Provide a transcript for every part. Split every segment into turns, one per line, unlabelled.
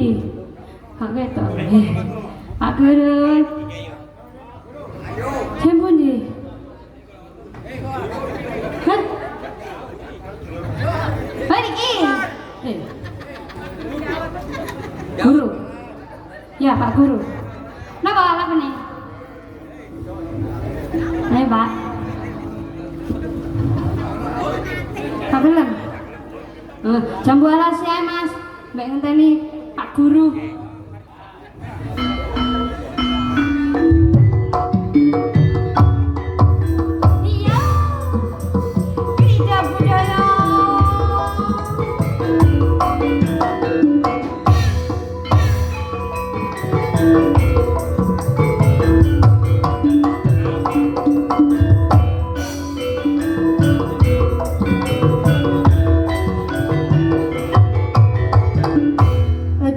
Ih, Pak ketok. Pak Guru. Sampun nggih. Hah? Balik eh. Guru. Ya, Pak Guru. Napa lakune? Ayo, Pak. Pak belum? Jambu alas ya, Mas. Mbak ngenteni Pak Guru. Iya. Lidah budaya.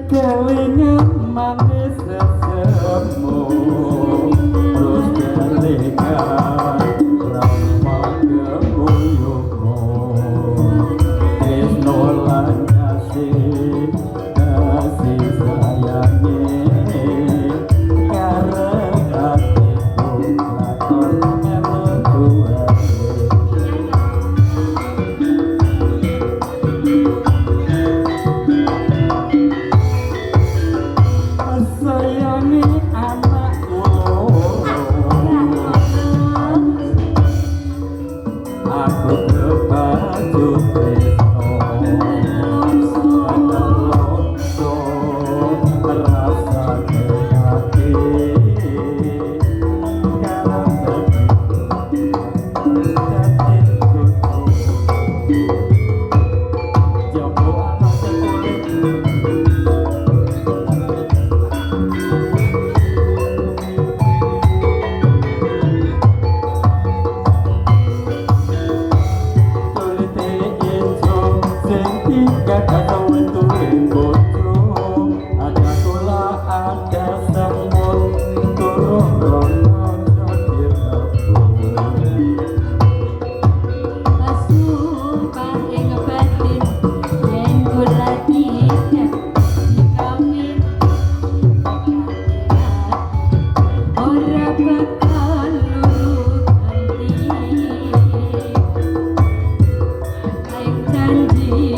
Kelingan manis sesemu terus kelingan lama kebuyumu tresno lan kasih sayangi karep hatiku lakon melu duwe sayangi anakku aku kebaju tresno menelongso merasa hati karena hatiku jambu anak sekulit kata wentuin bojo ada kula ada semut turun rono jodir
Pasukan yang ngebatin yang kula tidak dikawin ora bakal lurut hati aing janji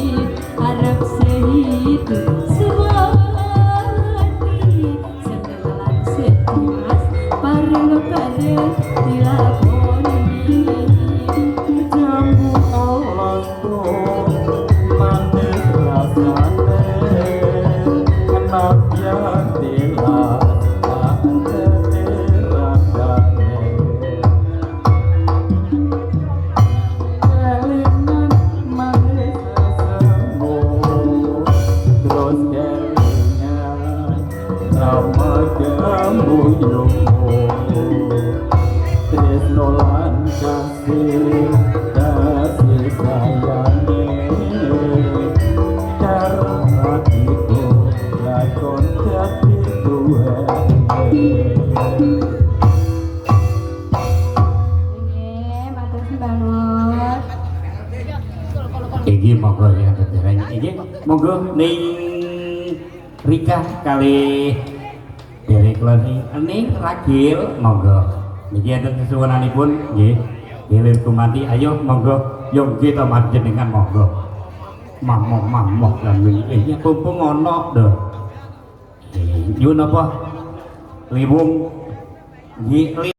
harap sehidup sewati setelah setimas bareng dilakoni
jambu alasku manis rasane enak yang dilas antene rasane kelingan manis sesemu terus kelingan sama kembuyumu tresno lan kasih sayangi karo hatiku lakon dadi duwe
nggih matur banget
Iki monggo ya dereng iki monggo ning Rika kali Derek Lani ning Ragil monggo niki enten sesuwunanipun nggih Gilir Kumati ayo monggo yo kita panjenengan monggo mamok lan iki pumpung ana lho nyuwun apa liwung nggih